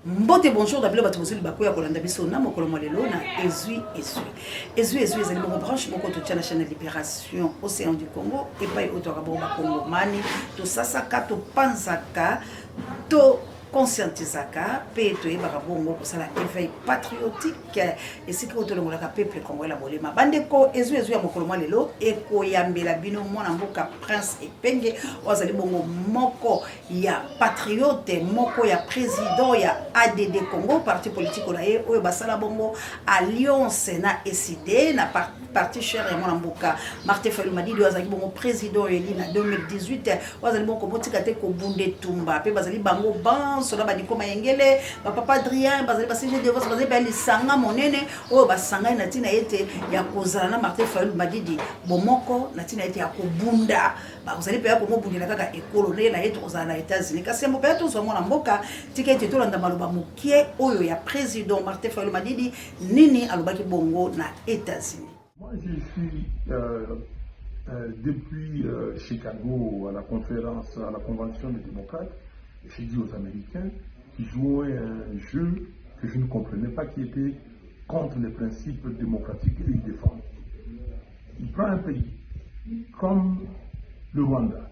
Mbote bonjour d'abord batozuli bakoya kolanda biso na mokolo molelo na ezui ezali mon branche moko to tchana chaîne Libération Océan du Congo et pas auto rabo ba Congo mani to sasaka to panzaka to conscientisaka pe to yeba bongo ko sala éveil patriotique et c'est que to longola ka peuple congolais la bolema bande ko ezui ya mokolo molelo e ko yambela bino mona mboka prince Epenge ozali bongo moko ya patriote moko ya président ya ADD Congo parti politique na ye oyo basala bongo alliance na SID na parti cher ya mona mboka Martin Fayulu Madidi ozali bongo président eli na 2018 ozali bongo botika te ko bunde tumba pe bazali bango banso na baniko mayengele papa Adrien bazali basije de vos bazali ba lisanga monene oyo basanga na tina yete ya kozala na Martin Fayulu Madidi bomoko na tina yete ya kobunda ba ozali pe ya ko mobundela kaka ekolo na yeto kozala na États-Unis kasi mbo pe to zo mona mboka tiketi to landa maloba mukie oyo ya président Martin Fayulu Madidi nini alobaki bongo na États-Unis. Moi je suis depuis Chicago à la conférence, à la convention des démocrates, j'ai dit aux Américains qui jouaient un jeu que je ne comprenais pas, qui était contre les principes démocratiques qu'ils défendent. Il prend un pays comme le Rwanda,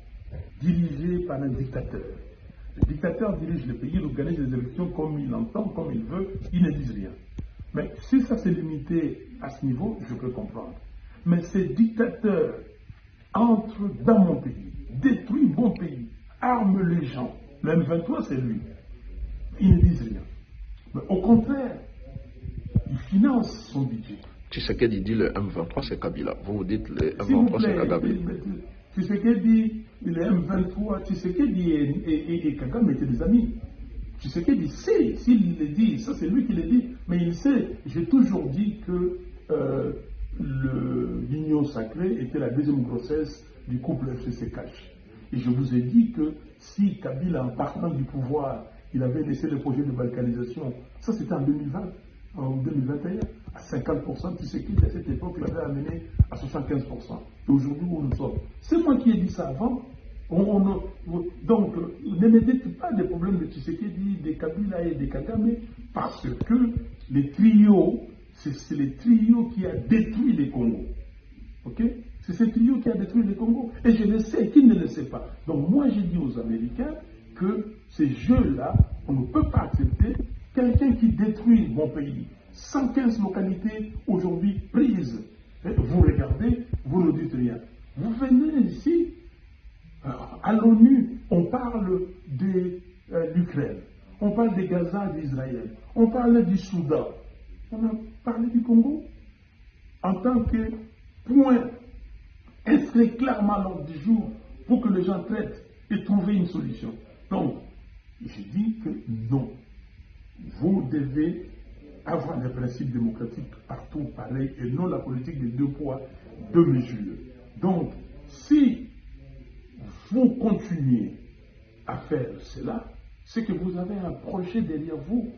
dirigé par un dictateur. Le dictateur dirige le pays, il organise les élections comme il entend, comme il veut, il ne dit rien. Mais si ça s'est limité à ce niveau, je peux comprendre. Mais ces dictateurs entrent dans mon pays, détruisent mon pays, arment les gens. Le M23, c'est lui. Ils ne disent rien. Mais au contraire, ils financent son budget. Tshisekedi dit le M23, c'est Kabila. Vous dites le M23, c'est Kagame. Tshisekedi, le M23, Tshisekedi et Kagame étaient des amis. Tshisekedi sait, s'il le dit, ça c'est lui qui le dit, mais il sait. J'ai toujours dit que l'union sacrée était la deuxième grossesse du couple FCC-Cash. Et je vous ai dit que si Kabila, en partant du pouvoir, il avait laissé le projet de balkanisation, ça c'était en 2020, en 2021, à 50%, Tshisekedi à cette époque l'avait amené à 75%. Et aujourd'hui où nous sommes. C'est moi qui ai dit ça avant. Donc, ne me dites pas des problèmes de Tshisekedi, de Kabila et de Kagame, parce que les trios, c'est le trio qui a détruit les Congos. Ok? C'est ce trio qui a détruit le Congo. Et je le sais, qui ne le sait pas. Donc moi, j'ai dit aux Américains que ces jeux-là, on ne peut pas accepter quelqu'un qui détruit mon pays. 115 localités aujourd'hui prises. Vous regardez, vous ne dites rien. Vous venez ici, à l'ONU, on parle de l'Ukraine, on parle de Gaza, d'Israël, on parle du Soudan, on a parlé du Congo en tant que point inscrit clairement à l'ordre du jour pour que les gens traitent et trouver une solution. Donc, je dis que non. Vous devez avoir des principes démocratiques partout pareil et non la politique des deux poids, deux mesures. Donc, si vous continuez à faire cela, c'est que vous avez un projet derrière vous.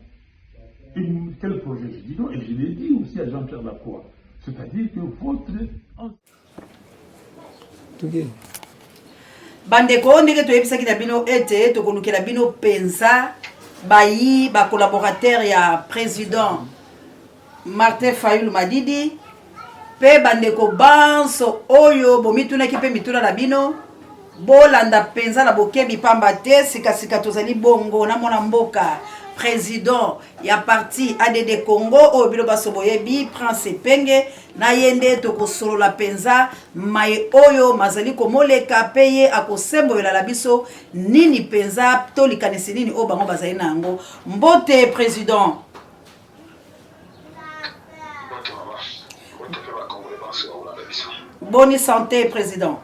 Et quel projet? Je dis non, et je l'ai dit aussi à Jean-Pierre Lacroix. C'est-à-dire que votre... Bandeko ndenge toyebisaki na bino ete tokolukela bino penza bayi ba collaborateur ya président Martin Fayulu Madidi pe bandeko banso oyo bomitunaki pe mituna na bino bolanda penza na bokebi pamba te sika tozali bongo na mona mboka président ya parti ADD Congo oyo bilo basoboyebi Prince Epenge na yende tokosolo la penza mai oyo mazali komoleka peye akosembolela la biso nini penza to likanisi nini o bango bazali nango mbote président bonne santé président.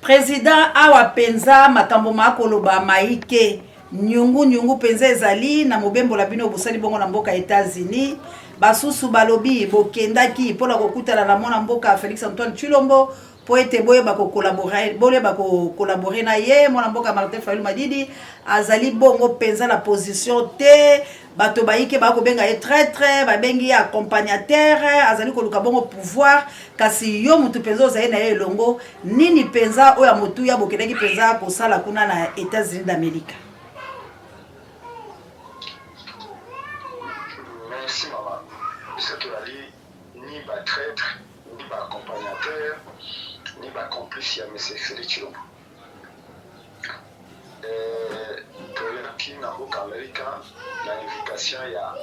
Président awa penza makambo makoloba maike nyungu penza ezali na mobembo la bino bosali bongo na mboka États-Unis basusu balobi bokendaki pona kokutana na mona mboka Félix Antoine Tshilombo po ete boyeba collaborer na ye mwana mboka Martin Fayulu Madidi azali bongo penza la position te bato bayike bakobenga ye traître babengi accompagnateur azali koluka bongo pouvoir kasi yo mutu penza ozali na ye elongo nini penza oyo motu ya bokenaki penza kosala kuna na États-Unis d'Amérique. Merci maman. C'est que ni ba traître, ni ba accompagnateur, ni ba complice ya monsieur Félix Tshilombo. Toyaki na mboka Amerika na invitation ya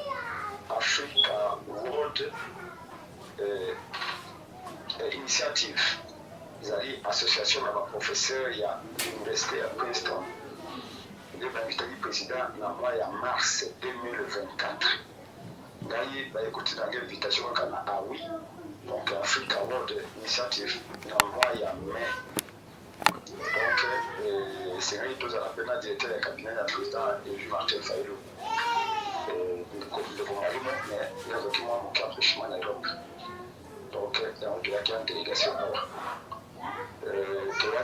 Africa World Initiative. Zali association na ba professeur ya université ya Princeton. Ndio bangitaki président na mois ya mars 2024. Ngai ba écouter dans l'invitation kana oui. Donc Africa World Initiative na mois ya mai. Donc c'est vrai que la peine directeur du cabinet du président et Martin Fayulu. Le gouvernement mais le document mon cadre chemin Nairobi. Donc il y a une délégation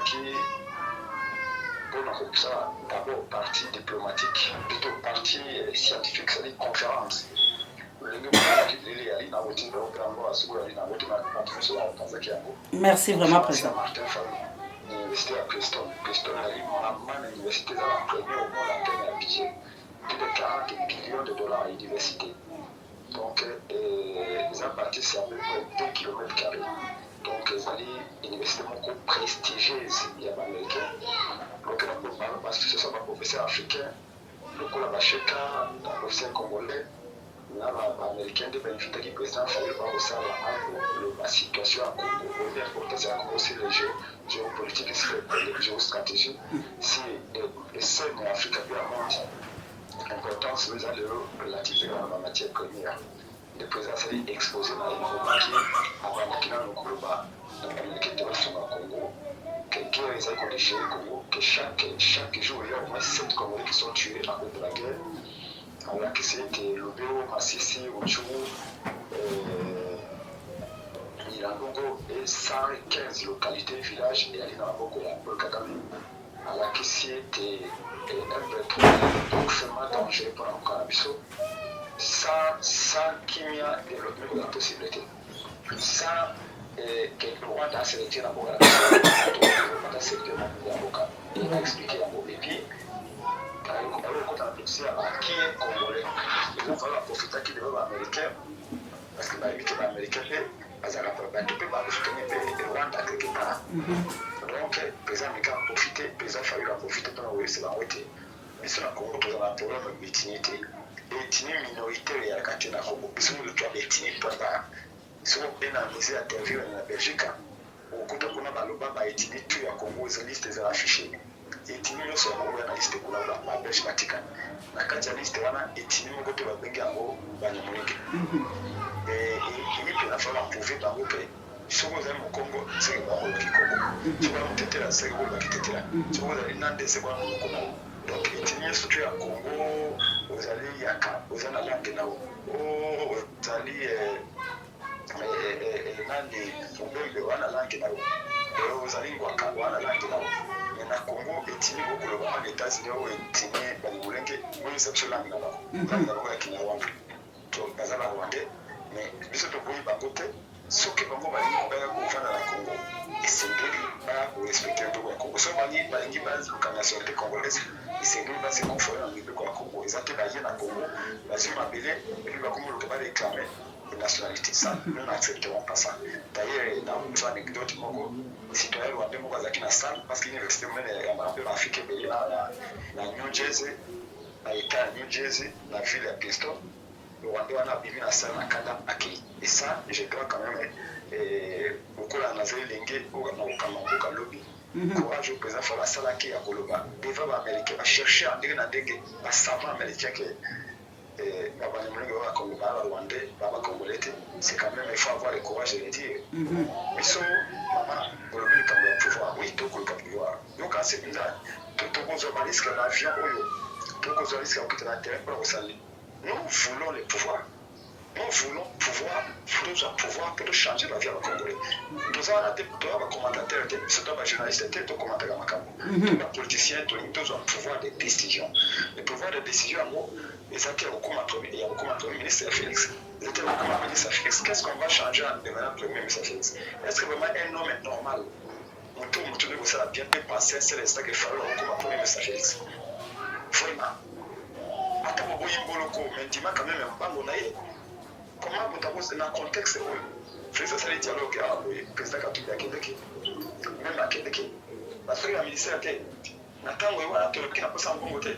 qui pour ça d'abord partie diplomatique, plutôt partie scientifique, c'est-à-dire conférence. Merci vraiment président. L'université à Princeton, l'université dans la première au monde en termes de budget, plus de 40 millions de dollars à l'université. Donc, ils ont bâti c'est à peu près 2 km². Donc, c'est une université beaucoup prestigieuse, il y a américain. Donc, parce que ce sont des professeurs africains, le Kolabacheka, un professeur congolais, l'américain de bénéficier du président Fayulu par la situation à Congo. L'importance à Congo, c'est le géopolitique et la géostratégie. Si les scènes africaines de la monde, l'importance nous a relativisé dans la matière première. Le président s'est exposé dans les mouvements qui, avant qu'il ait le Kourouba, dans l'Amérique de l'Ouest au Congo, quelqu'un les a chez le Congo, que chaque jour, il y a au moins 7 Congolais qui sont tués à cause de la guerre. Alors que c'était Lobéo, Massissi, Ochoumou, Nilangongo et 115 localités, villages et Alina Boko et Paul Kagame. Alors que c'était un donc vraiment dangereux pour un cannabis. Sans qu'il y ait développement de la possibilité. Sans que le Rwanda s'est retiré dans le Rwanda s'est retiré dans le Rwanda. Il a expliqué à mon bébé. Quand on a dit qui est congolais, il faut profiter qu'il est américain parce que les américains le Rwanda quelque part. Donc, le président américain a profité, le président Fayulu a profité pour nous laisser la route. Mais sur la Congo, nous avons un problème d'ethnicité. L'ethnie minoritaire est à la Congo. Nous avons le droit d'ethnie pour ça. Nous avons pénalisé à interview en Belgique. Au côté de la ethnie, tout le Congo, les listes sont affichées. Etini nyonso ya Congo na liste kuna ba Belge Vatican na kati ya liste wana etini moko te babengi yango banyamulenge imipe na fala prouver bango pe soko ozali mokongo seke bakoloki kongo soko ya motetela seke bolo bakitetela soko ozali nande seke wana monoko na yo donc etini nyonso to ya Congo ozali yaka ozali na langue na yo ozali nande obembe wana langue na yo ozali ngwaka wana langue na yo na Congo etini beaucoup en États-Unis ou etini banimulenge moi c'est sur langue là-bas langue là-bas qui n'a pas donc bazala rwandais mais biso to boyi bangote soki bango bali banga kufana na Congo isengeli ba respecter to ya Congo so balingi base de nationalité congolaise isengeli ba se conformer na mibeko ya Congo ezate ba yena Congo bazima belé et puis ba Congo le ba réclamer nationalité ça nous n'accepterons pas ça d'ailleurs dans une anecdote moko citoyen rwandais moko azaki na salle parce qu'il l'université monene ya bana Afrique ebele na New Jersey na état New Jersey la ville ya Princeton le rwandais wana bimi na salle na kanda aki et ça je crois quand même beaucoup la nazeli lenge na okamanga lobby courage au président Fayulu asalaki ya koloba devant ba américain ba chercher en ndenge na ndenge ba savant américain que c'est quand même il faut avoir le courage de le dire. Mais ça, maman, pour le pouvoir, oui, tout le pouvoir. Donc, à ce moment-là, tout le risque l'avion, tout le risque à quitter la terre pour nous voulons le pouvoir. nous voulons pouvoir pour changer la vie à la Congolais. Nous avons des commentateurs, des journalistes, des commentateurs, des politiciens, tous ont pouvoir de décision. Le pouvoir de décision, ils étaient au Premier ministre Félix. Ils étaient au Premier ministre Félix. Qu'est-ce qu'on va changer en devenant Premier ministre Félix? Est-ce que vraiment un homme est normal? Tout le monde ça a bien pensé, c'est le stade que Félix au Premier ministre Félix. Vraiment. Attends, on va y aller, mais dis-moi quand même un peu, comment vous avez dans le contexte où Félix a le dialogue avec le président Katumbi à Québec, même à Québec, parce que le ministère était, Nathan, on va tout le qui n'a pas ça en bon côté,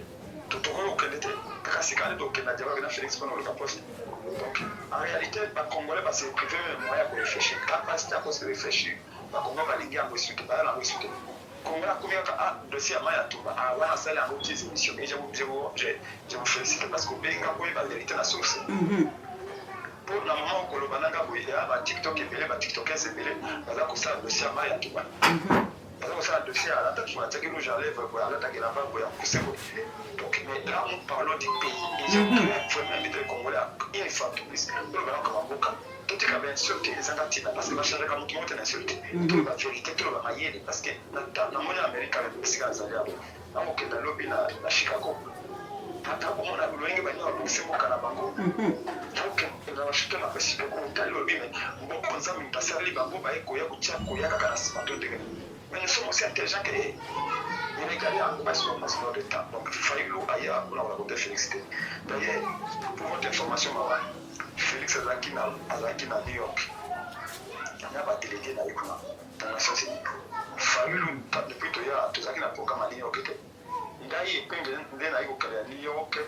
tout le monde au Québec, parce que c'est quand même au Québec, dialogue avec Félix pour nous le capoter. Donc, en réalité, les Congolais, c'est privé un moyen pour réfléchir, capacité à réfléchir, les Congolais vont aller en Russie, ils vont aller en Russie. Congolais, combien de dossiers à Mayatumba, à Wanasala, à Routier, émissions, et je vous félicite parce que Béga, vous avez la vérité, la source. Pour le moment où le bananga il y a TikTok et les TikTokers c'est belé parce que ça dossier à Maya tu vois parce que ça dossier à la tête sur la tête nous j'enlève pour la tête là-bas pour pousser donc mais là on parle du pays et j'ai vraiment invité les Congolais une fois de plus pour le bananga comme Mboka tout est comme insulté les Angatina parce que machin comme tout le monde est insulté tout la vérité tout le maïeli parce que dans le monde américain c'est quand ça vient là on est dans le lobby à Chicago hata kuona wengi banyo wakusema kana bango donc tunashika na pesi kwa kutalo bime mbo kwanza mpasali bango ba eko ya kucha koya kana simato de mais nous sommes aussi intelligents que il est gagné en passant de temps donc Fayulu aya pour la côté Félix d'ailleurs pour votre information maman Félix Azaki na New York il y a pas délégué na ikuna dans la société Fayulu depuis to ya tuzaki na programme à New York ndaye penge ndena iko kale New York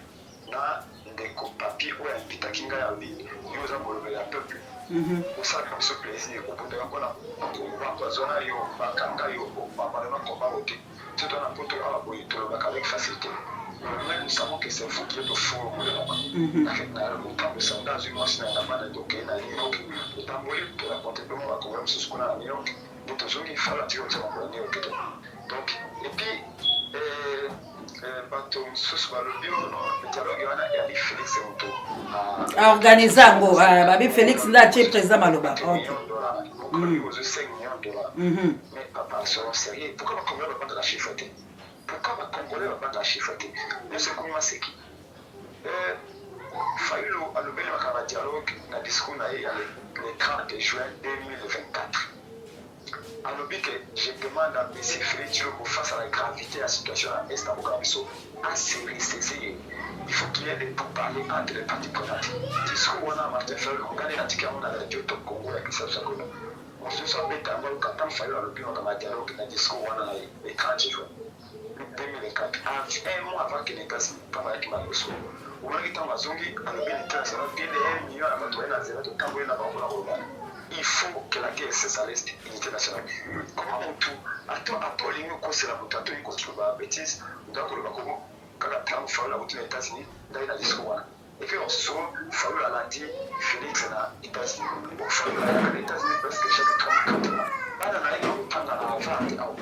na ndeko papier ou invita kinga ya bi yoza bolobela peuple ça comme ce plaisir au bout de la bonne on zona yo bakanga yo babalema komba ote tout on a poto à boy to le avec facilité mais nous savons que c'est vous qui êtes au fond avec na le temps de sondage moi c'est na bana donc na New York le temps pour la contribution à comme ce qu'on a à New York donc aujourd'hui il faut la dire au New York donc et puis bato mosusu balobi le dialogue wana yali Félix moto organise yango babi Félix nda atie président maloba mokoli ozo 5 millions de dollars mais papa soyons sérieux pourquoi Congolais va pas de la chiffre pourquoi Congolais va pas de la chiffre mais c'est comment c'est qui Fayulu alobeli makaba dialogue na discours na ye le 30 juin 2024 alors que je demande à M. Félix pour face à la gravité de la situation à l'Est à se ressaisir. Il faut qu'il y ait des pourparlers entre les parties prenantes. Discours on a Martin Fayulu, on gagne l'article on a la radio Top Congo avec ça ça qu'on on se soit bête à voir quand on Fayulu le bilan dans ma dialogue dans discours on a les 30 jours 2024 un mois avant qu'il n'ait pas comme avec ma leçon. On a dit tant mazongi alors bien international bien des millions à battre na zéro de cambo na bango na il faut que la guerre cesse à l'Est international. Comment on tout attends les nous conseiller la moto attends construire la bêtise donc le Congo quand la plan faire la route aux États-Unis dans la discours et puis on se sort Fayulu a lundi Félix na États-Unis bon Fayulu a les États-Unis parce que chaque 30 ans bana na iko tanga na vente au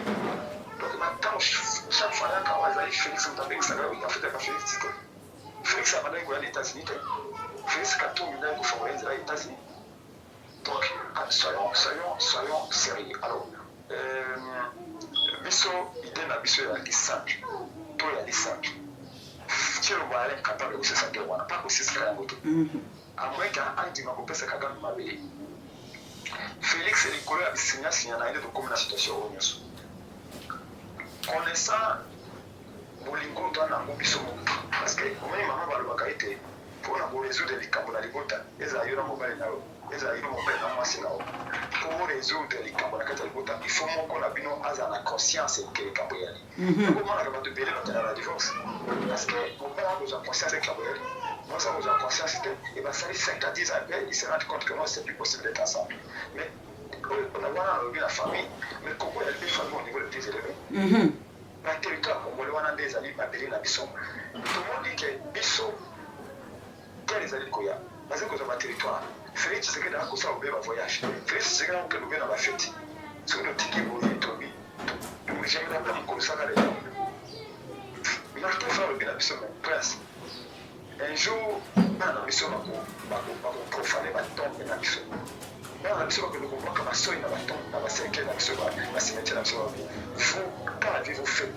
donc maintenant chaque fois quand on va Félix on t'appelle ça il a fait un Félix Félix a parlé aux États-Unis Félix a tout mis dans les États-Unis. Donc, soyons sérieux. Alors, biso idée na biso ya simple. To ya simple. Si le voit est capable de se sentir on n'a pas aussi ça en moto. À moins qu'un anti m'a coupé sa kagame mabeli. Félix et Nicolas a signé na ile de comme la situation au Nyoso. Connaissant bolingo to na biso parce que au même maman va le bakaité pour na résoudre les camps na ligota eza yona mobile na eza yona mobile na mwasi na pour résoudre les camps na kata ligota il faut mon na bino aza na conscience que les camps yali comment la de belé dans la divorce parce que on a besoin de conscience que yali moi ça besoin de conscience et ben ça les 5 à 10 ans après il se rend compte que moi c'est plus possible d'être ensemble mais on a voir la famille mais comment elle est famille au niveau des élèves na territoire congolais wana des amis babeli na biso tout le monde dit que biso quels amis koya parce que dans ma territoire Félix c'est que dans ko ça au beba voyage Félix c'est que dans que nous na fête sur le ticket pour y tomber donc j'aime la comme ça là Martin faire le bien biso prince un jour bana biso bakoprofane batombe na biso bana biso bakolokobwaka basoi na batombe na bacercle na biso basimetiere na biso babi vous pas vivre fait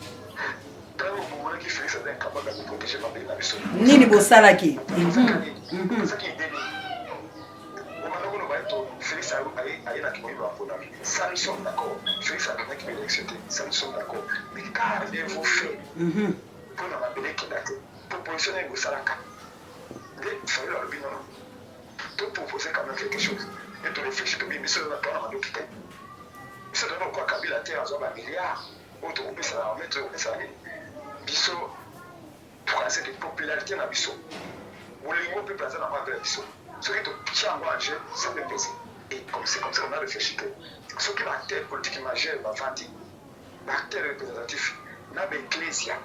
ntango bomonaki félix aza incapable ya koprotege mabeli na biso nini bosalaki ozaki ide nini omanda koloba eto félix ayinaki moyiba baponami ça nous sommes d'accord félix akendaki baélection te ça nous sommes d'accord mais car vivre fait mpona mabele ekenda te proposition na ekosalaka nde fayelo alobi nono topropose quand même quelque chose et toréfléchi tobi biso na mpona mandoki te biso tona okwa kabila te azwa bamilliard oyo tokopesana arme tokopesana nini biso tokanisa te popularité na biso bolingo mpe aza na mavela biso soki totia yango en jeu ça peut peser et c'est comme ça qu'on a réfléchi te soki baacteur politique majeur bavandi baacteur représentatif na baecclesia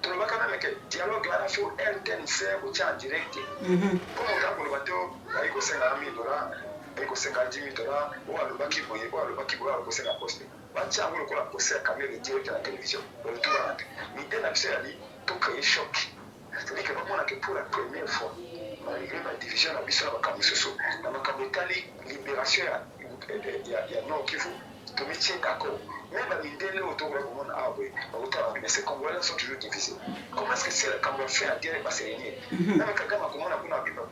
tolobaka meme ke dialogue wana fo rtnc kotia en direct mpo moto akoloba te ayi kosenga $1000 ayi kosenga $10,000 oyo alobaki boye oyo alobaki boye akosenga poste batia yango lokola poste ya camere direct na télévision olotuwana te mide na biso yali tocreye choc c'est-à-dire que bamonake pour la première fois malgré badivision na biso na makambo mosusu na makambo etali libération ya nord kivu tomitie d'accord même bamindele oyo tokola komona awa boye bakotala mais ces congolais sont toujours divisés comment est-ce que c'est kambo fait à guerre baserenye na bakagama komona kuna biba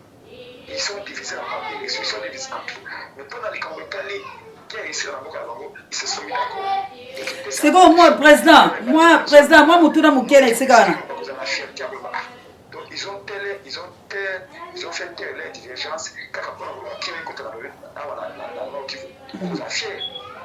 ils sont divisés en deux ils sont divisés en tout mais mpona likambo etali guerre esila na mboka na bango ils se sont mis d'accord c'est bon moi président moi mutuna mokele esika wana bakozala fierté ya koba donc ils ont fait taire leur divergence kaka mpona kokima ekotana awa na nord kivu bakozala fier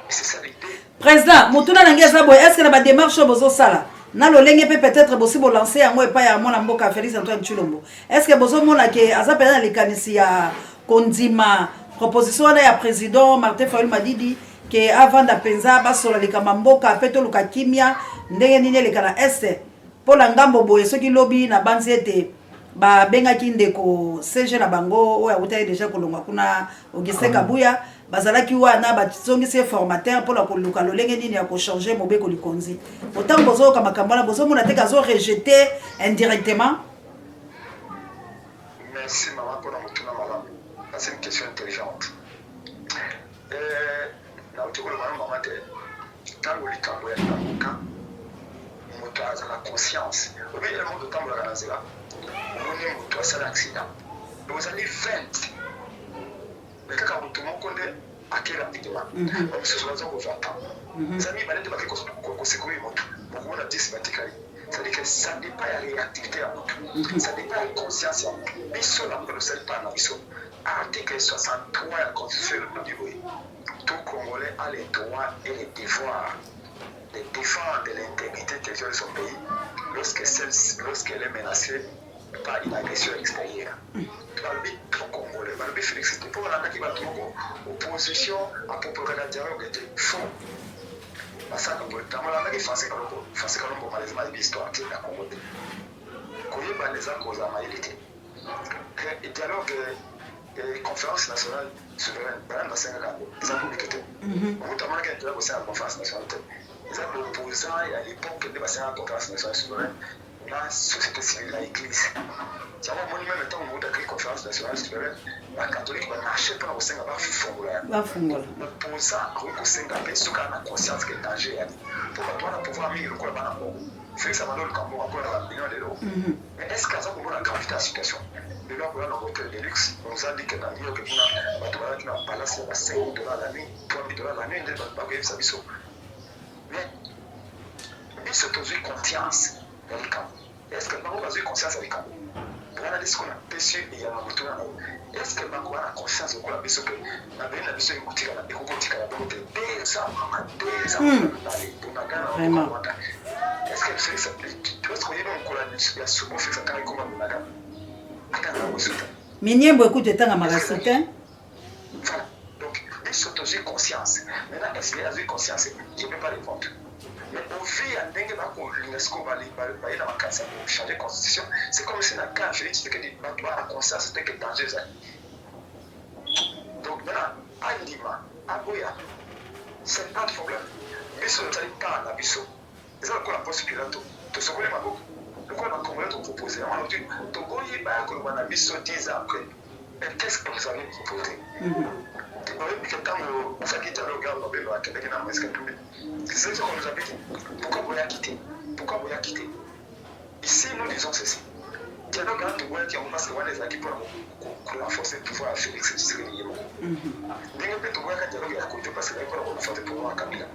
c'est ça l'idée président mutuna nange eza boye est ce que na badémarche oyo bozosala na lolenge mpe peut-être bosi bolanse yango epai ya mwana mboka Félix Antoine Tshilombo est ce que bozomona ke aza mpenza na likanisi ya kondima proposition wana ya président Martin Fayulu Madidi ke avanda mpenza basola likambo mboka mpe toluka kimia ndenge nini eleka na este mpo na ngambo boye soki lobi na banzi ete babengaki ndeko CG na bango oyo awutaki deja kolongwa kuna Augustin Kabuya bazalaki wana bazongisi formateur mpona koluka lolenge nini ya kochange mobeko likonzi otango bozoyoka makambo wana bozomona te kazo rejete indirectement. Merci maman mpona motuna malamu. C'est une question intelligente. Nauti koloba na mama te ntango likambo ya mboka moto azala conscience obi ele moto otambolaka na nzela omoni moto asala accident ozali 20 mais kaka moto moko nde ake rapidement bamosusu baza kozwa temps eza mibale nde bake kosekoyi moto mokomona 10 batikali c'est-à-dire que ça dépend ya réactivité ya moto ça dépend ya conscience ya moto biso na moto tosali mpa na biso article 63 ya constitution elobi boye tout Congolais a les droits et les devoirs de défendre l'intégrité territoriale de son pays lorsqu'elle est menacée par une agression extérieure. Balobi tout Congolais, balobi Félix c'était pour la qui va trouver opposition à propos de la dialogue était faux. Parce que pour le temps là qui faisait quand malheureusement l'histoire qui est à Congo. Koyeba les causes à maïlité. Le dialogue conférence nationale souveraine bana basengaka eza communiqué moto amonaki ntela kosala conférence nationale te eza l'opposant ya l'époque nde basengaka conférence nationale souveraine na société civile na église tiango omoni meme ntango moto akri conférence nationale souveraine bacatholique bamarche mpona kosenga bafungola l'opposant akoki kosenga mpe soki ana conscience ke danger eyali mpo bato wana pouvoir mingi lokola bana mbongo Félix amanda oluka mbongo akola na bamillion lelo mais est ce que aza komona gravité ya situation le loi pour un hôtel de luxe, on nous a dit que dans New York, il y a un palace à $5 la nuit, $3,000 la nuit, il y a un peu de ça. Mais, si tu as confiance dans les camps, est-ce que Bango a eu conscience avec les camps? Voilà ce qu'on a perçu et il y a un retour à nous. Est-ce que Bango a conscience de quoi la personne que la personne a besoin de écouter la bonne des hommes, Vraiment. est-ce que Félix, tu vois ce qu'il y a un souvent fait ça quand il commence à Naga? Minyembo écoute etanga magasotin. Voilà. Donc, ils sont aussi conscience. Maintenant, est-ce qu'il y a eu conscience? Je ne peux pas répondre. Mais au vu de l'UNESCO va changer la constitution, c'est comme si quand je dis que la conscience c'était que danger. Donc maintenant, à Lima, à Boya, c'est pas de problème. Mais ce n'est pas la biso. C'est ça qu'on a posé Pilato. Tout ce qu'on a beaucoup. Pourquoi on a Congolais te proposer? On a dit, Togo, il y a un abysse 10 ans après. Mais qu'est-ce que vous avez proposé? Quand on s'est dit, c'est ce qu'on nous a dit. Pourquoi vous avez quitté? Pourquoi vous avez quitté? Ici, nous disons ceci. Dialogue entre Togo qui ont passé les acquis pour renforcer le pouvoir à Félix Tshisekedi. Bien que Togo a dialogue à côté parce qu'il y a pour renforcer le pouvoir à Kabila.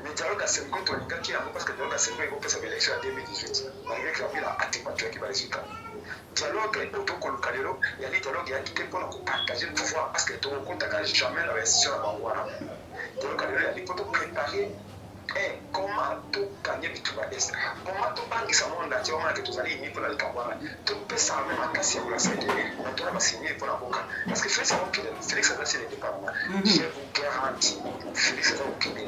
Mais dialogue à Sengo, Tonika qui a parce que dialogue à Sengo, il va passer l'élection en 2018. Malgré que Kabila a été qui va résultat. Dialogue autour de Kalelo, il y a des dialogues qui étaient pour partager le pouvoir parce que Togo compte jamais la restitution à Bangouara. Dialogue Kalelo, il y a des pour préparer. Comment tout gagner du tout est comment tout banque ça monde entier on a que tous allez ni pour la Kambara tout peut ça même à casser pour la CDE on doit signer pour la boca parce que Félix a signé le départ je vous garantis Félix va vous quitter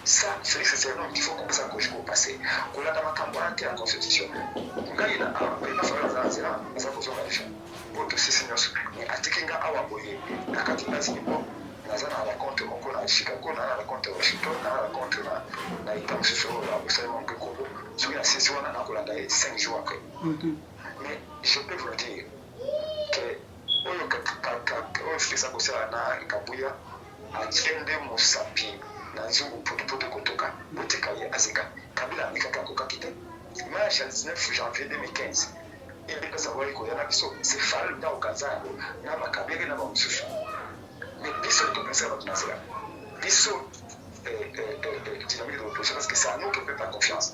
ça Félix c'est un homme qu'il faut comme ça que je vous passer qu'on a dans la Kambara qui est la constitution quand il a fallu dans zéro ça cause on va faire pour que c'est signaux mais à tikinga awa boye na katina sinimo nazana raconte mon cours à Chicago, na raconte Washington, na raconte na Italie sur la Bruxelles mon Congo. Sur la saison on a colada 5 jours après. Mais je peux vous dire que on fait ça comme ça na Kabuya a tiende Mosapi na zungu potopoto kotoka botika ya azika Kabila nikaka kokakite. Marche le 19 janvier 2015. Il est savoir qu'il y a c'est fallu dans Okazango na makabiri na bamususu. Mais biso de penser à notre nation. Biso dynamique de l'opposition parce que c'est à nous qu'on ne peut pas confiance.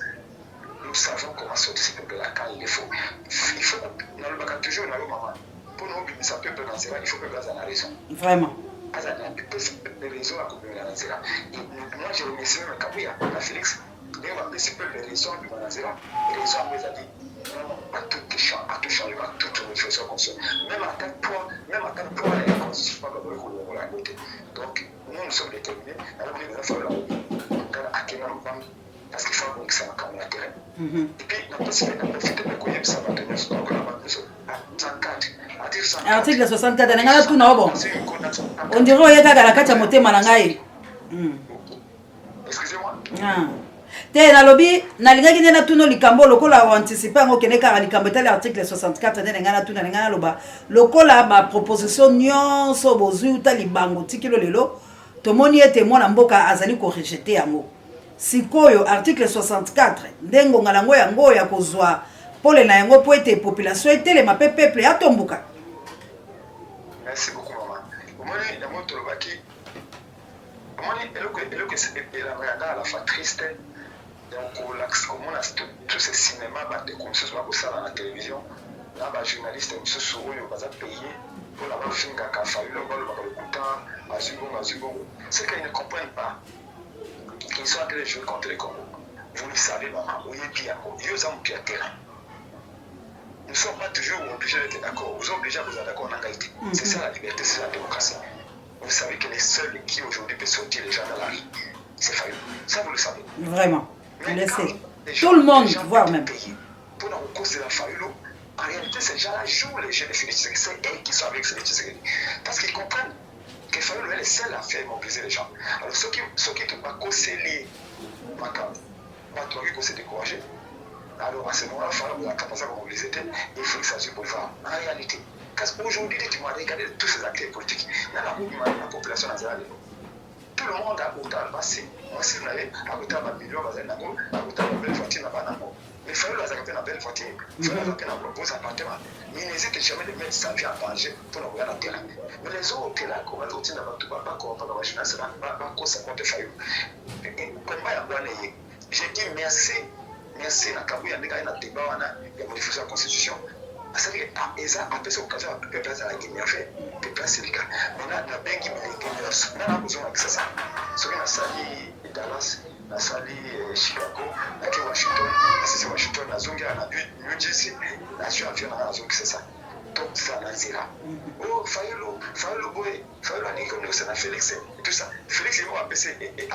Nous savons comment sortir ce peuple-là quand il est faux. Il faut, dans le bac toujours, dans le moment, pour nous, ça peut être dans zéro, il faut que nous ayons la raison. Vraiment. Il peut faire des raisons à couper dans zéro. Moi, j'ai remercié même Kabouya, la Félix. Mais on va participer des raisons à dans zéro. Les raisons, on les a dit. Non, à tout changement, à toute réflexion comme ça. Même à tel point, elle est constituée par le gouvernement. Donc, nous sommes déterminés. Alors, nous devons faire la parce qu'il faut que ça va comme la terre. Et puis, on peut se faire de quoi ça va tenir sur article 64 on dirait qu'il y a la carte à monter malangaï. Excusez-moi. Te nalobi nalingaki nde natuno likambo lokola anticiper yango kende kaka likambo etali article 64 nde nenga natuna nenga naloba lokola baproposition nyonso bozwi uta libango tikilo lelo tomoni ete mwana mboka azali korejete yango sikoyo article 64 nde ngonga nango yango ya kozwa pole na yango po ete population etelema mpe peuple atomboka. Merci beaucoup maman. Omoni yango tolobaki omoni eloko elanga la fa triste. Donc, comme on a tous ces cinémas, comme ce soit à la télévision, là, les journalistes, ils sont payés pour la film qui a fallu le c'est qu'ils ne comprennent pas qu'ils sont en train de jouer contre les Congo. Vous le savez, maman, vous êtes bien, vous avez un terrain. Nous ne sommes pas toujours obligés d'être d'accord. Vous êtes obligés à vous être d'accord en égalité. C'est ça la liberté, c'est la démocratie. Vous savez que les seuls qui aujourd'hui peuvent sortir les gens dans la rue, c'est Fayou. Ça, vous le savez. Vraiment. Tout le monde, voire même. Pour la cause de la Fayoulo, en réalité, ces gens-là jouent les jeux de Félix Tshisekedi. C'est eux qui sont avec Félix Tshisekedi. Parce qu'ils comprennent que Fayoulo est le seul à faire mobiliser les gens. Alors, ceux qui ne peuvent pas causer les macabre, pas toi qui se décourager. Alors, à ce moment-là, Fayoulo a capacité de mobiliser et Félix Tshisekedi pour le faire. En réalité, parce qu'aujourd'hui, tu m'as regardé tous ces acteurs politiques. Il y a la population nationale. Tout le monde a autant passé. Moi, si vous avez autant de millions, vous avez autant de belles voitures. Mais il faut que vous ayez une belle voiture. Il faut que vous ayez un beau appartement. Mais n'hésitez jamais de mettre sa vie en danger pour nous regarder la terre. Mais les autres, là, comme les autres, ne vont pas comprendre la jeunesse, pas cause ça compte faire. J'ai dit merci. Merci à Kabouya, il y a un débat, il y a modifié la constitution. C'est-à-dire qu'ils ont appelé cette occasion de placer la Guinée, de placer les gars. On a bien qui on a besoin de ça. Ce qu'on a sali Dallas, on a sali Chicago, on a Washington, on a Washington, on a Zonga, on a New Jersey, on a Avion, on a Zonga, c'est ça. Donc ça, on a zéro. Oh, Fayoulo, Boy, Fayoulo, on a comme nous, c'est un Félix, et tout ça. Félix, il va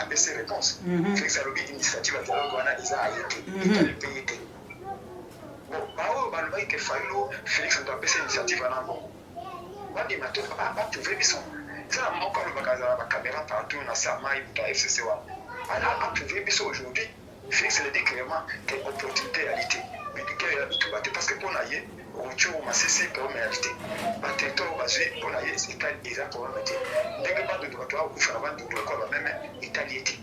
APC réponse. Félix a lobby initiative à dialogue, on a Isa Haïti, il a le pays. Bon, bah oui, que Fayoulo, Félix doit baisser l'initiative à l'encontre. Moi, des matins, pas trouver bison. C'est la manque de la caméra partout, on a ça, maï, FCC. Alors, à trouver bison aujourd'hui, Félix le dit clairement que l'opportunité est réalité. Mais pour naïe Ocho Massé pour mériter. Bateto basé pour naïe c'est pas déjà pour mériter. N'est pas de droit ou faire avant de quoi même italiété.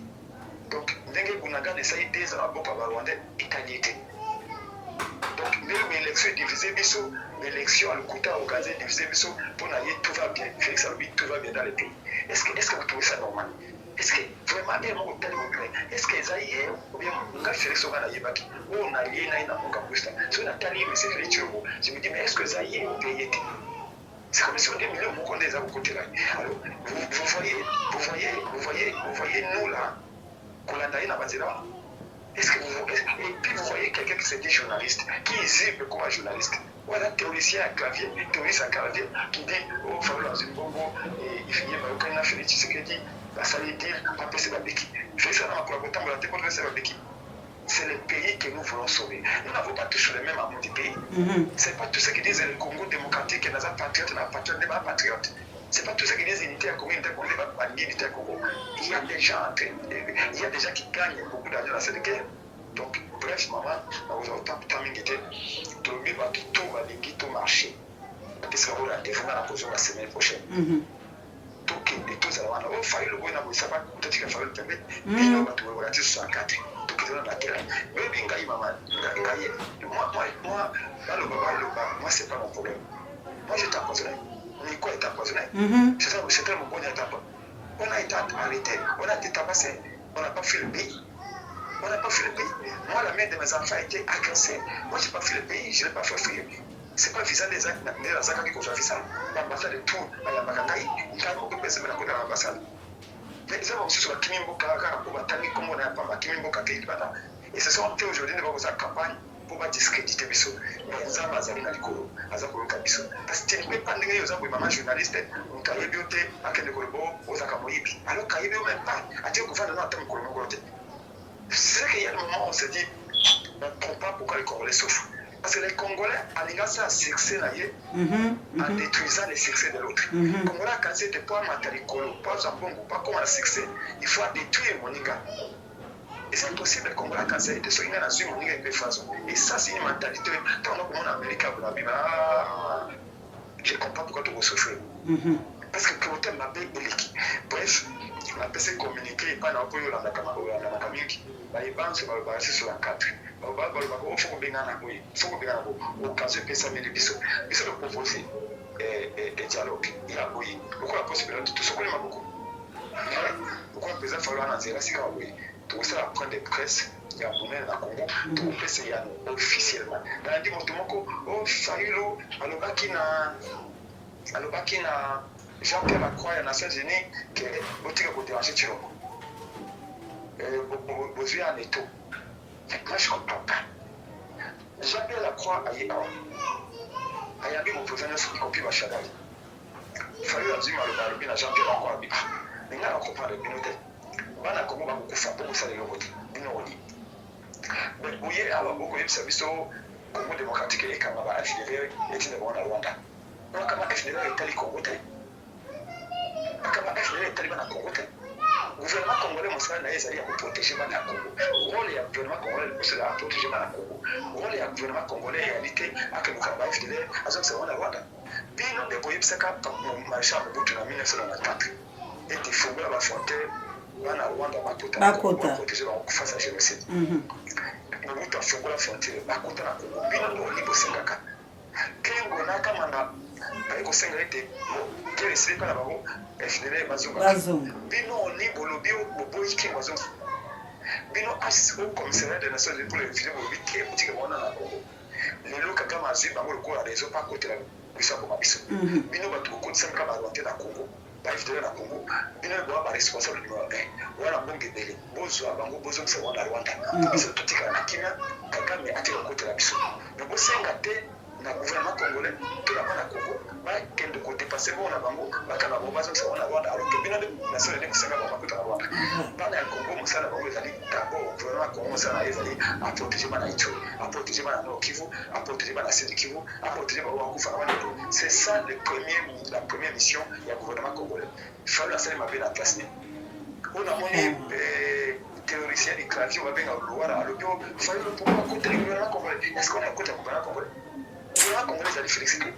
Donc n'est que Bunaga essaye des à boka rwandais italiété. Donc l'élection est divisée biso, l'élection à l'Okuta au Gazé divisée biso pour naïe tout va bien. Félix Alobi tout va bien dans le pays. Est-ce que vous trouvez ça normal? Est-ce que vraiment bien mon tel est-ce que ça y est ou bien on a fait ce qu'on a yébaki ou on a lié na mon campus là sur la tali mais c'est fait je me dis mais est-ce que ça y est ou bien y était c'est comme si on dit mais on connaît ça au côté là alors vous voyez nous là qu'on a d'ailleurs na bazira est-ce que et puis vous voyez quelqu'un qui s'est dit journaliste qui est zible comme un journaliste voilà théoricien à clavier théoricien à clavier qui dit oh Fabio Azimbongo et il finit par aucun affaire tu sais qu'il dit ça veut dire après c'est Babeki. C'est le pays que nous voulons sauver. Nous n'avons pas tous le même amour du pays. C'est pas tout ce qui disent le Congo démocratique, nous avons patriote, n'est pas patriote. C'est pas tout ce qui disent unité à Congo, unité à Congo. Il y a des gens qui gagnent beaucoup d'argent dans cette guerre. Donc, bref, maman, nous avons tant de temps, tout va marcher. Parce qu'on va rendez-vous dans la position la semaine prochaine. Et tous alors on faille le bon amour ça va peut-être qu'il faut le permettre mais on va tout regarder sur 4 tout qui dans la terre mais bien gaï maman gaï moi dans le baba moi c'est pas mon problème moi j'étais empoisonné ni quoi était empoisonné c'est ça c'était mon bon étape on a été arrêté on a été tabassé on n'a pas fait le pays moi la mère de mes enfants a été agressée moi j'ai pas fait le pays je n'ai pas fait fuir. C'est pas visa des actes de la Zaka qui fait ça. L'ambassade de tout, la Bakakai, il y a beaucoup de personnes qui ont l'ambassade. Mais ils ont aussi sur la Kimimbo Kaka, pour battre comme on n'a pas Kimimbo Kaka. Et ce sont aujourd'hui dans la campagne pour discréditer Bissot. Mais ils ont Azali Nalikolo, Azakolo Kabiso. Parce que tu ne peux pas dire aux hommes, maman journaliste, on a eu bioté à Kenekolobo, aux Akamoyibi. Alors qu'il n'y a même pas, à dire qu'on va dans notre Kolobo. C'est qu'il y a un moment où on se dit, on ne comprend pas pourquoi les Congolais souffrent. Parce que les Congolais, en ayant ça succès en détruisant les succès de l'autre. Les Congolais, quand c'est pas Matalikolo, pas Zabongo, pas comme un succès, il faut détruire Moninga. Et c'est impossible, les Congolais, quand c'est de se réunir dans une Moninga et de façon. Et ça, c'est une mentalité. Quand on a comme en Amérique, je ne comprends pas pourquoi tu veux souffrir. Parce que quand on m'a bien éliqué. Bref, la PC communiquée, pas dans le pays où on a communiqué. Les banques se basent sur la 4. Il faut que au cas où ça me dit il faut proposer des dialogues. Il y a la possibilité de tout ce qu'on a beaucoup. Pourquoi le président Fabio Anzera c'est tout ça prendre des presse il y a monnaie dans Congo tout PC officiellement. Dans dit motomoko oh Failo alobakina Jean-Pierre Lacroix des Nations Unies que botika ko déranger Chiroko. Besoin en étau. Moi je comprends pas. Jean-Pierre Lacroix a eu mon président sur copie Bachadal. Il fallait la dire le bien à Jean-Pierre Lacroix. Mais là on comprend le binote. On a comment beaucoup faire pour ça les côté. Binoni. Mais vous voyez avoir beaucoup de services au Congo démocratique et quand on va FDL et tu ne vois pas Rwanda. On a comment FDL est allé Congo. Comment FDL est allé dans Congo. Le gouvernement congolais a protégé le Congo. Le gouvernement congolais a protégé le Congo. Le gouvernement congolais a lutté avec le FDL à ce moment-là. Puis nous avons eu ce cas pour marcher en 1994. Et il faut que la frontière dans Rwanda pour protéger face à génocide. Nous avons fait la frontière à côté de la Congo. Puis nous avons eu ce cas. Quand on a kamana avec au sécurité qui est pas là-bas FDL bazonga bino ni bolobi boboyi ki bazonga bino as au commissariat des Nations Unies pour les réfugiés boboyi qui est petit comme on a na Congo le loka kama azui bango ko la réseau pas côté la biso ko mabiso bino batu ko tsaka ba rwanda na Congo ba FDL na Congo bino ba responsable numéro 1 wala bonge bele bozo bango bozo se wana Rwanda biso tutika na kina Kagame ati ko côté la biso mais bo senga te na gouvernement congolais tout la bana Congo ba kende côté passer bon na bango ba kana bo bazo se wana Rwanda alors que bino de nation de kusenga ba côté la Rwanda bana ya Congo musala bango ezali d'abord gouvernement Congo musala ezali à protéger bana Ituri à protéger bana Nord Kivu à protéger bana Sud Kivu à protéger ba Wakufa bana c'est ça la première mission du gouvernement congolais il faut la faire ma bien la place on a monné théoricien du clavier on va bien le voir alors que il faut le pouvoir côté le gouvernement congolais est-ce qu'on est côté le gouvernement congolais gouvernement congolais a félicité.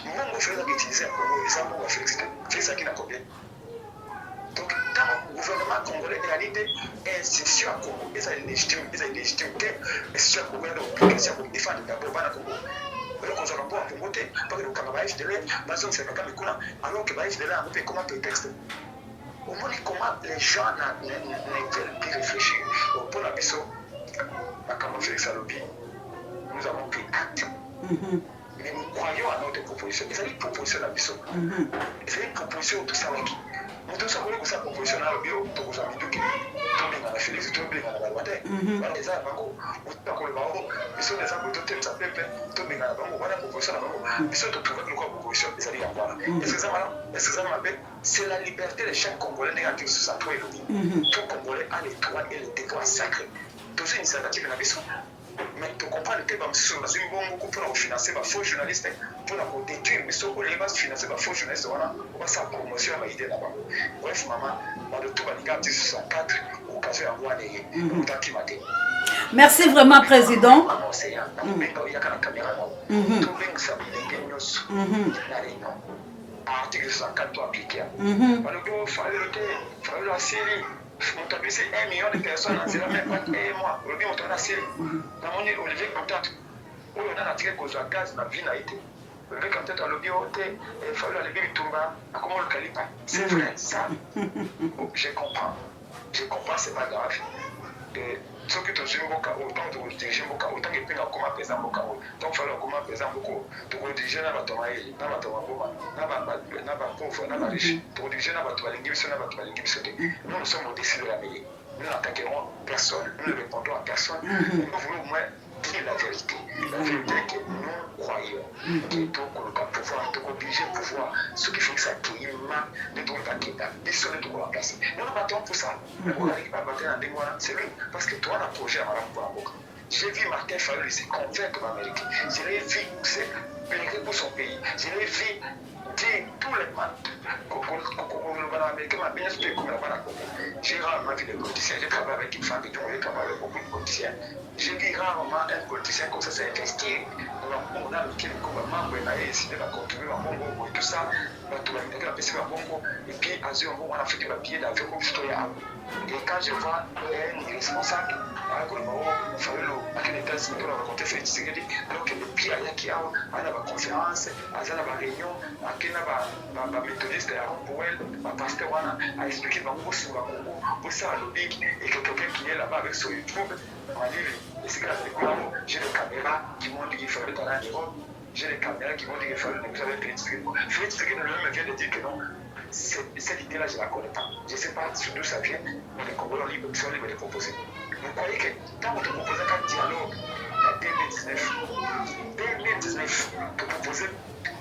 Moi, je vais utiliser un Congo, et ça, on va féliciter. C'est ça qui n'a combien. Donc, quand le gouvernement congolais a dit institution à Congo, ils ont une légitimité, institution à Congo, ils ont une obligation de défendre d'abord le Congo. Donc, on a un bon Congo, parce que le Cameroun est fidèle, alors que le fidèle a un peu comme un prétexte. Au moins, comment les gens ne veulent plus réfléchir. Pour la mission, à Cameroun Félix Alobi, nous avons pris acte. Mais nous croyons à notre proposition. C'est une proposition de la mission. C'est une proposition de tout ça. Nous tous savons que cette proposition a le bio, tout ça, tout qui tombe dans la Félix, tout tombe dans la Balwate. Voilà, les arbres, vous savez que le barreau, ils sont des arbres, tout ça, tout dans la banque, voilà la proposition de la banque. Ils sont tous les propositions, ils allaient y avoir. Est-ce que ça m'appelle? C'est la liberté de chaque Congolais négatif sur sa toile et le tout Congolais a les droits et les devoirs sacrés. Tout ça, une initiative de la mission. Mais tu comprends que tu as beaucoup pour financer les faux journalistes, pour détruire les faux journalistes, financer les faux journalistes, on va sa promotion à l'idée là-bas. Bref, maman, on va tout balayer 64 occasions à voir les documents. Merci vraiment, Président. Article 104 doit appliquer. Il fallait la série. On a baissé 1 million de personnes, c'est la même pas et moi. Le bien, on a série. Dans mon Olivier Contact, où on a attiré cause de gaz, la vie n'a été. Olivier Contact a le bien ôté, il fallait aller vivre Tumba, à comment le calibre. C'est vrai, ça. Je comprends. Je comprends, c'est pas grave. Ce que tu as autant de diriger autant que tu as comment présent donc il faut comment présent beaucoup pour diriger na bato maeli na bato maboma na ba pauvre na ba riche pour diriger na bato balingi biso na bato balingi biso te. Nous sommes au-dessus de la mêlée. Nous n'attaquerons personne, nous ne répondrons à personne. Nous voulons au moins dire la vérité que nous croyons que tout le pouvoir, tout obliger le pouvoir, ce qui fait que ça qui m'a de tout le temps qui sont de tout la place. Nous nous battons pour ça. On n'arrive pas à battre dans des mois, c'est lui. Parce que toi, on a projet à Madame Bouamboka. J'ai vu Martin Fayulu se convaincre l'Amérique. Je l'ai vu se plaider pour son pays. Je l'ai vu dire tous les mains. J'ai rarement vu des politiciens. J'ai travaillé avec une femme qui travaille avec beaucoup de politiciens. J'ai vu rarement un politicien comme ça s'investir. On a lequel le gouvernement a décidé de contribuer à Bongo et tout ça. Et puis, on a fait des papiers d'avion comme citoyen. Et quand je vois un responsable, il fallait le détail pour raconter Félix Tshisekedi, alors que le pied qui a une conférence, à une réunion, à une méthodiste à Rambouel, à pasteur a expliqué Bango sur Bango, pour ça à l'oblique, et que quelqu'un qui est là-bas avec son YouTube m'a dit, j'ai des caméras qui m'ont dit qu'il fallait dans la Europe, j'ai des caméras qui m'ont dit qu'il fallait négocier avec Félix Tshisekedi. Félix Tshisekedi lui-même vient de dire que non. Cette idée-là, je ne la connais pas. Je ne sais pas d'où ça vient, mais les Congolais sont libres de proposer. Vous croyez que quand on te propose un dialogue en 2019, pour proposer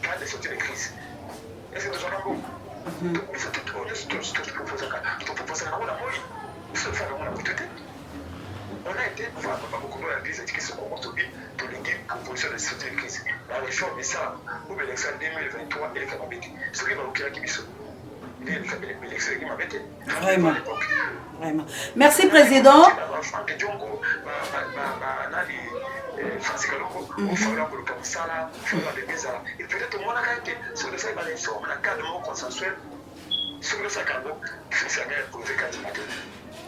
quand de sortir de crise, est-ce que nous en avons? Mais c'est tout honnête ce que tu proposes à quand. Tu proposes à quand on a mouru. Vous savez faire on a tout été. On a été voir Papa Bokono à l'église qui se comporte bien pour les guides proposition de sortir de crise. La réforme est ça, ou l'élection 2023 et le Kamabéti. Ce qui va au Kira Kibiso. Vraiment. Vraiment. Merci, Président.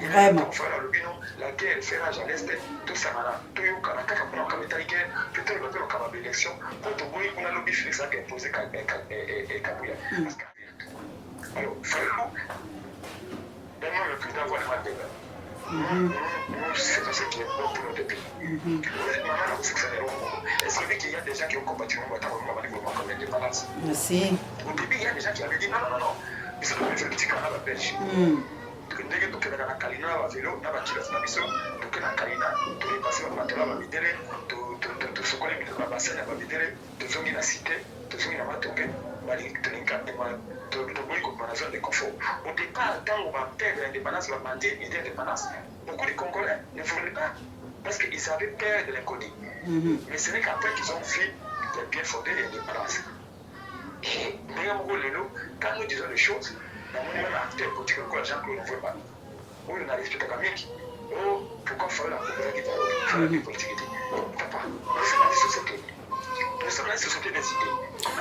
Vraiment. La guerre fera à l'est, tout ça, tout le monde a guerre, peut-être que le Kamabé élection, quand on a lobby Félix qui a imposé Kabouya. Alors, Fayulu, d'ailleurs, le président voit le mal de nous, c'est ce qui est bon pour notre pays. Est-ce qu'il y a des gens qui ont combattu le développement comme l'indépendance? Merci. Au début, il y a des gens qui avaient dit non, ils sont devenus un petit canal à Belgique. Ndenge tokendaka na kalina na bavelo na bakilasi na biso toke na kalina tolipasi bamatela bamidele tosokoli babasani ya bamidele tozongi na cité tozongi na matonge tolinga toboyi kokoma na zone de confort. Au départ, ntango baperdre l'indépendance babandi idée d'indépendance, beaucoup de Congolais ne voulaient pas parce qu'ils avaient peur de l'inconnu. Mais ce n'est qu'après qu'ils ont vu les bien fondés de l'indépendance. Et quand nous disons les choses, on est même acteur politique que Jean-Claude ne veut pas. On a respecté la musique. Pourquoi il faut la politique? Papa, c'est la société. Nous c'était des idées.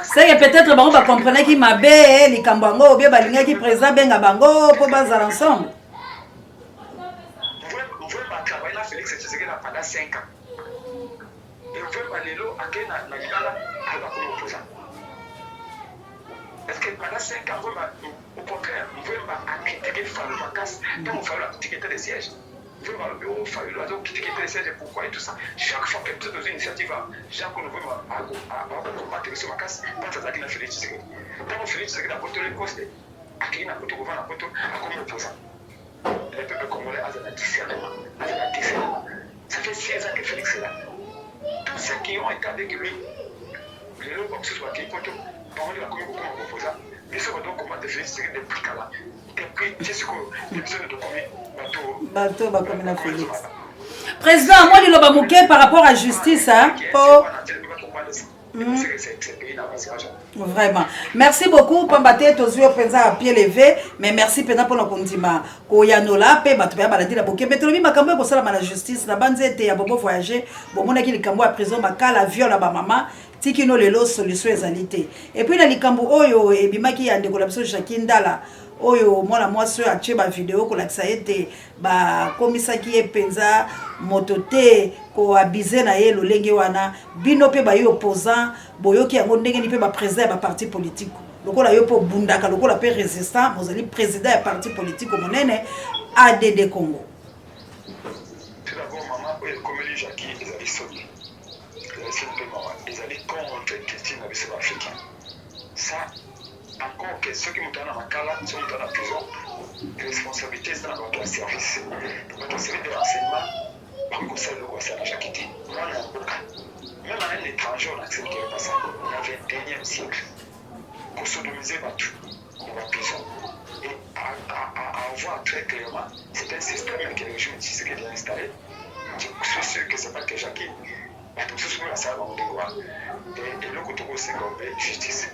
C'est que peut-être bango ba comprendre qui m'a bé les kambango ou bien balinga qui président benga bango pour bazar ensemble. Vous pouvez pas travailler là Félix Tshisekedi pendant 5 ans. Et vous pouvez pas lelo akena na libala alba comme opposant. Est-ce que pendant 5 ans au contraire, vous pouvez pas critiquer Fallou Makas tant vous Fallou a critiqué les sièges. Vous pouvez pas le bureau Fallou a critiqué les sièges pourquoi et tout ça. Chaque fois que vous êtes dans une initiative, chaque fois que vous combattre sur Makas, pas ça qui n'a fait les Tshisekedi. Tant vous Félix Tshisekedi a porté le poste, à qui n'a pas tout gouvernement, à comme opposant. Les peuples congolais ont un discernement. Ça fait 16 ans que Félix est là. Tous ceux qui ont été avec lui, les lots comme ce soit qui comptent, parmi la commune comme opposant, mais ce donc comment de Félix c'est des prix là. Et puis, c'est ce que les besoins de commune, bateau, comme la Félix. Président, moi, il a pas par rapport à la justice, hein, pour... Vraiment. Merci beaucoup Pambate Tozio Penza à pied levé, mais merci Pena pour le condiment. Koyanola pe batubya baladi la boke metolobi makambo ko sala la justice na banzete ya bobo voyager bomona ki likambo à prison makala viol ba mama tikino lelo solution ezalité. Et puis na likambo oyo ebimaki ya ndeko la biso Jakindala oyo mwana mwasi oyo atie ba vidéo ko lakisa ete ba komisaki ye penza motote ko abize na ye lolenge wana bino pe ba yo opposant boyoki yango ndenge ni pe ba président ba parti politique lokola yo po bundaka lokola pe résistant mozali président ya parti politique monene ADD Congo. Tout d'abord maman oyo komeli Jackie ezali soki ezali maman ezali contre Christine na biso africain ça encore que ceux qui m'ont donné ma cala, ceux qui m'ont donné la prison, les responsabilités sont dans notre service. Dans notre service de renseignement, on conseille le conseil à chaque été. Moi, on a un bouquin. Même à un étranger, on a accepté qu'il n'y avait pas ça. On avait le 21e siècle. On sodomisait tout. On va prison. Et à voir très clairement, c'est un système que le régime Tshisekedi a installé. Je suis sûr que ce n'est pas que Jackie. Tout ce que la salle va nous voir. Et le côté c'est comme justice.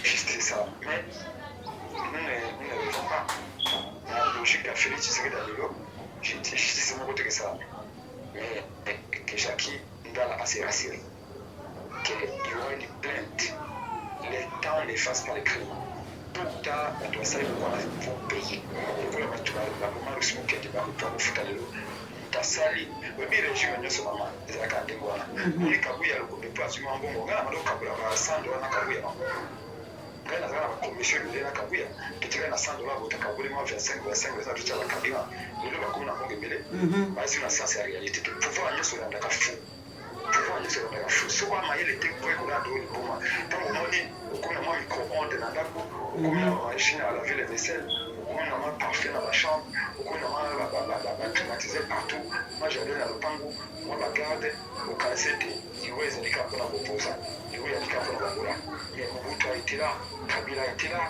Juste ça, mais nous ne vivons pas la logique à Félix Tshisekedi d'ailleurs. J'ai dit justice mon côté que ça, mais que Jackie Ndala a assez rassuré qu'il y aura une plainte. Les temps ne fassent pas les crimes. Tout le temps, on doit savoir pourquoi ils vont payer. Et voilà, la maman aussi qui a débarqué pour vous foutre à l'eau. Tasali, le régime est ce moment, les accords voilà. On est kabouya le coup de place du mambo, on a un kabouya, on a 100 $, on a kabouya. Quand on a la commission de la kabouya, qui tire à 100 $, on a kabouya, 25 $, tu as la kabouya, le lot va comme on a belé, mais c'est la science et la réalité. Le pouvoir est sur la fou. Le pouvoir est sur la fou. Ce qu'on a maillé les techniques pour la donner pour moi. Tant qu'on est, on a un micro-ondes dans la peau, on a une machine à laver les vaisselles. On a un parfait dans la chambre, on a climatisé partout. Moi j'allais dans le pango, on la garde, au cassette, il y a des cas pour la opposant, il y a des cas pour la boula. Mais Mobutu a été là, Kabila a été là,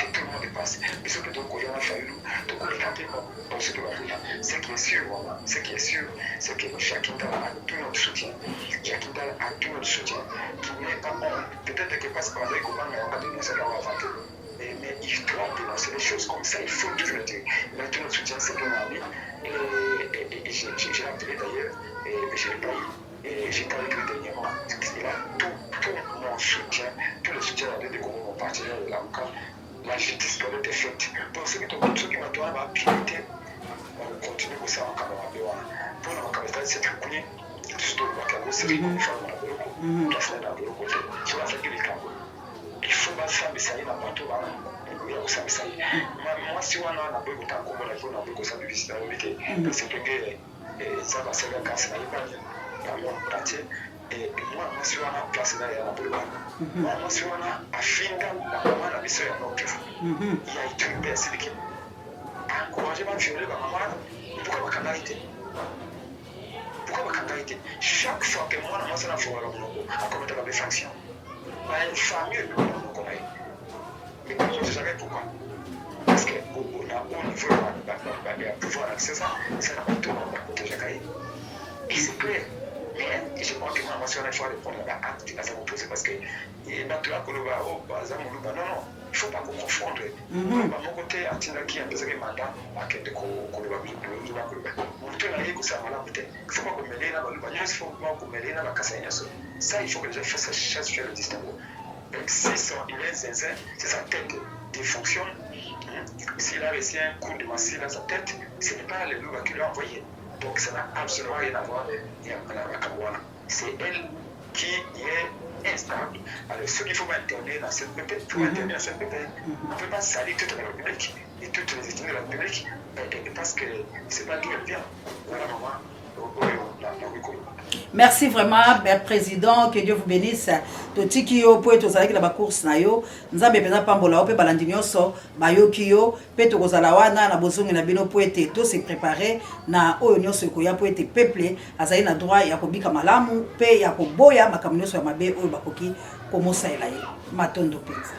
et tout le monde est passé. Mais ce que donc il y a fallu, donc on est campé dans ce domaine-là. Ce qui est sûr, c'est que Jakindala a tout notre soutien. Jakindala a tout notre soutien. Qui n'est pas bon. Peut-être que parce qu'on a dénoncé dans la vente. Mais il doit dénoncer les choses comme ça, il faut toujours le dire. Mais tout notre soutien, c'est mon ami. Et j'ai appelé d'ailleurs, et je l'ai pas eu. Et j'ai parlé avec lui dernièrement. Il a tout mon soutien, tout le soutien de mon partenaire de l'avocat. La justice doit être faite. Pour ceux qui m'ont donné ma piété, on continue comme ça en Cameroun. Pour la Cameroun, c'est reconnu. Tout le Cameroun, c'est reconnu. C'est la fête du Cameroun. Il faut que ça me saille dans le bateau. Moi, si on a un peu de temps, comme on a fait un peu de ça, c'est que ça va se faire quand c'est dans le monde entier. Et moi, si on a place là, il y a un peu de temps. Moi, si on a affiné la mission, il y a une truc bien, c'est qu'il encouragement violer ma maman. Pourquoi pas canalité? Pourquoi pas canalité? Chaque fois que moi, je suis en train de commettre des sanctions, une famille de mon collègue. Mais je ne sais jamais pourquoi. Parce qu'au niveau de pouvoir accès ça, c'est la tout le monde de Jacques. Et c'est clair. Mais je pense que moi, si on a fait répondre à l'acte, à ça vous poser parce que il y a tout la coloba, oh, non, il faut pas confondre. Mon côté, qui a besoin de mandat, à quel de il ça, il faut que les gens fassent faire le distinguo. Si il est zinzin, c'est sa tête qui fonctionne. S'il a reçu un coup de massue dans sa tête, ce n'est pas le loup qui l'a envoyé. Donc ça n'a absolument rien à voir avec Kabouana. C'est elle qui est instable. Alors ceux qu'il faut intervenir dans cette pépé, il faut intervenir dans cette pépé. On ne peut pas salir toute la République et toutes les ethnies de la République parce que ce n'est pas d'où elle vient. Voilà comment. Merci vraiment, Père Président, que Dieu vous bénisse. Totiki yo po eto zalaki na ba course na yo, nzambe peza pambola o pe balandi nyoso, bayoki yo, pe to kozala wana na bozongi na bino po ete to se préparer na oyo nyoso ekoya po ete peuple azali na droit ya kobika malamu pe ya koboya makambo nyonso ya mabe oyo bakoki komosaela ye. Matondo penza.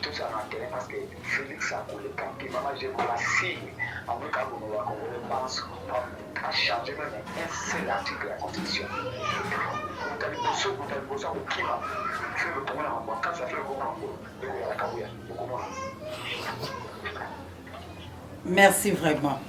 Tout ça m'intéresse parce que Félix a coulé quand maman j'ai la fille en tout cas pour nous pense à changer même un seul article de la Constitution. Vous avez besoin de qui m'a fait le comment quand ça fait le comment de la Kabouya. Merci vraiment.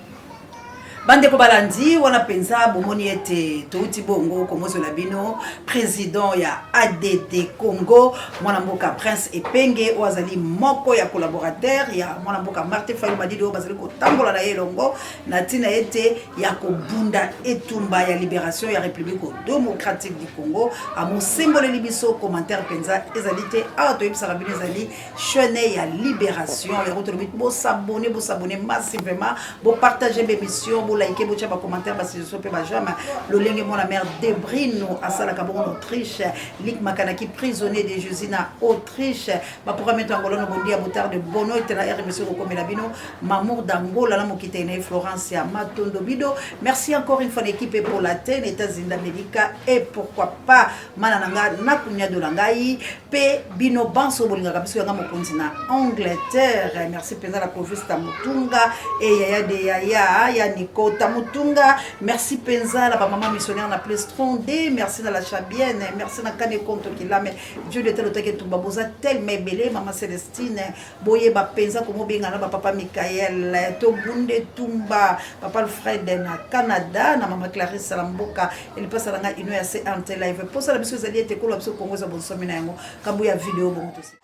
Bande ko balandi wana penza bomoni ete touti bongo komozo la bino président ya ADD Congo mwana mboka Prince Epenge oazali moko ya collaborateur ya mwana mboka Martin Fayulu Madidi o bazali ko tambola na yelongo na tina ete ya kobunda etumba ya libération ya République démocratique du Congo amo symbole libiso commentaire penza ezalite auto yebisa bino ezali chaîne ya libération ya rotolobit bo s'abonner massivement bo partager l'émission like bocha ba commentaire ba suggestion pe ba jama le lenge mon la mère Debrino asala kabon Autriche Lik Makanaki prisonnier de Josina Autriche ba pour mettre en ngolo no bondi ya botard de bono etela RMC ko komela bino Mamour Dangola la mokite ne Florence ya Matondo Bido. Merci encore une fois l'équipe pour la tene États-Unis d'Amérique et pourquoi pas manananga na kunya de langai pe bino banso bolinga kabiso nga mokonzi na Angleterre. Merci penza la Clovis Tamutunga et yaya de yaya ya Nico Tamutunga. Merci penza la maman missionnaire na Plestron D. Merci na la Chabienne. Merci na Kane Konto Kila mais Dieu de tel que tout baboza tel mais belé maman Célestine boye ba penza comme benga na papa Michael to bunde tumba papa Alfred na Canada na maman Clarisse Salamboka il passe la ino ya c'est ante live pour ça la biso zali ete ko la biso Congo za bonso mina yango kabuya vidéo bon to si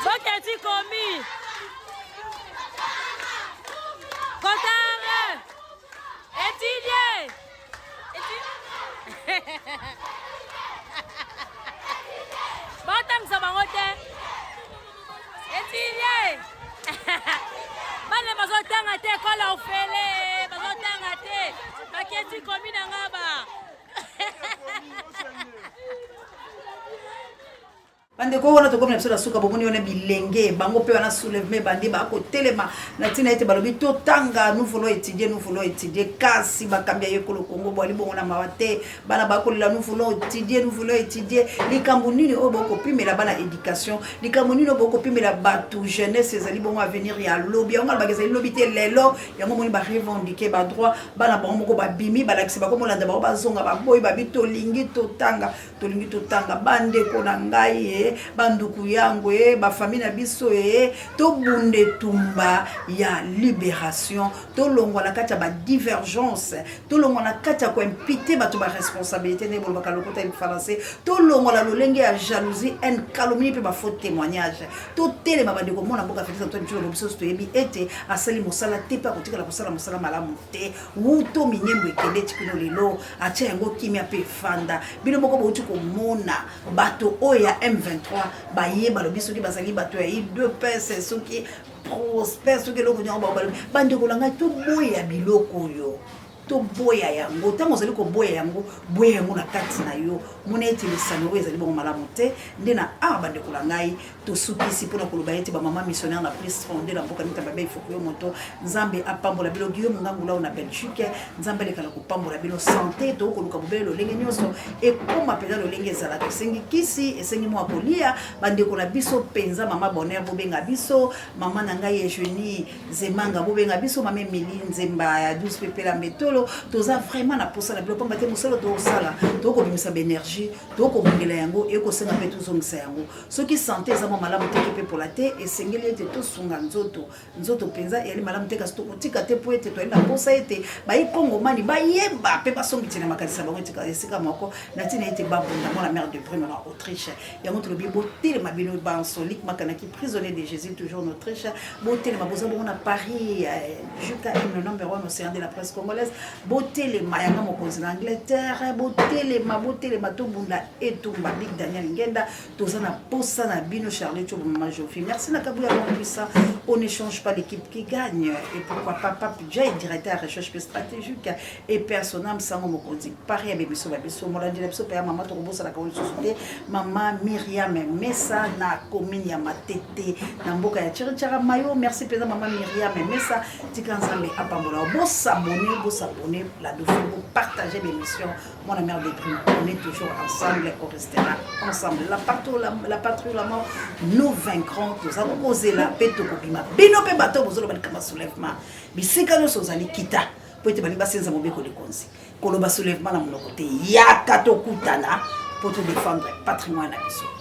Boketi komi Kotare Étudier Batam sabangote Étudier Bale bazotanga te kola ofele bazotanga te Baketi komi na ngaba Bande ko wana to comme na suka bomoni ona bilenge bango pe wana soulèvement bandi ba ko telema na tina ete balobi to tanga nous voulons étudier kasi bakambia yekolo Congo bwali bongo na mawate bana ba ko la nous voulons étudier likambo nini o boko pimela bana éducation likambo nini o boko pimela batu jeunesse ezali bongo avenir ya lobby on ba gezali lobby te lelo yango moni ba revendiquer ba droit bana bango moko ba bimi ba lakisi ba ko molanda ba bazonga ba boy ba bito lingi to tanga bande ko na ngai banduku yango ba famille na biso to bunde tumba ya libération to longo na kata ba divergence to longo na kata ko impiter bato ba responsabilité ne bolba kalokota en français to longo la lolenge ya jalousie en calomnie pe ba faux témoignage to tele ba bande ko mona mboka Félix Antoine Tsholo biso to yebi ete asali mosala te pa kotika la kosala mosala malamu te wuto minyembo ekende tikino lelo atia yango kimia pe fanda bino moko bo ko mona bato oya M23 baye balobi soki bazali bato ya deux pèses soki prospère soki loko nyango balobi bande kolanga to boya biloko yo to boya yango tango zali ko boya yango na kati na yo mona ete lisano ezali bon malamu te ndena bande ko langai to sukisi pona ko loba ete ba mama missionnaire na plus fondé la mboka nita babe ifoko yo moto nzambe apambola bilo giyo ngangula ona Belgique nzambe le kala ko pambola bilo santé to ko luka bobelo lenge nyoso e koma peza lo lenge zala to sengi kisi esengi mo akolia bande ko na biso penza mama bonheur bobenga biso mama nangai Eugénie Zemanga bobenga biso mama Emilie Nzemba ya 12 pepela metolo toza vraiment na posa na bilo pamba te musolo to sala to ko bimisa énergie to ko bongela yango e ko senga pe to zongisa yango soki santé za mo malamu te ke pour la te et sengeli te to sunga nzoto penza et malamu te ka sto tika te po ete to enda posa ete ba ikongo mani ba yeba pe ba songi tina makanisa bango tika esika moko na tina ete ba bonda mo la mère de Brune en Autriche yango to lobi botel mabino ba solique makana ki prisonnier de Jésus toujours en Autriche botel maboza bon à Paris jusqu'à le numéro 1 océan de la presse congolaise botel mayanga mo konzina Angleterre botel mato bunda et tout Big Daniel Ngenda tozana posa na bino Charlotte Choboma Jofi merci na kabuya ça on n'échange pas l'équipe qui gagne et pourquoi pas Pape Jay directeur de recherche stratégique et personnel sango mokonzi pareil avec biso mola de biso pa mama to bosa la kaoli société mama Myriam Messa na commune ya Matete na mboka ya Chirichara Mayo merci président mama Myriam Messa tikanzambe apambola bosa abonner la dauphin pour partager l'émission mon mère de Brune on est toujours ensemble on restera ensemble la patrouille la mort nous vaincrons tous avons posé la paix to kopima bino pe bato bozolo balikama soulèvement bisika no sozali kita po ete bali basenza mobeko de konzi koloba soulèvement na monoko te yaka to kutana pour te défendre patrimoine na biso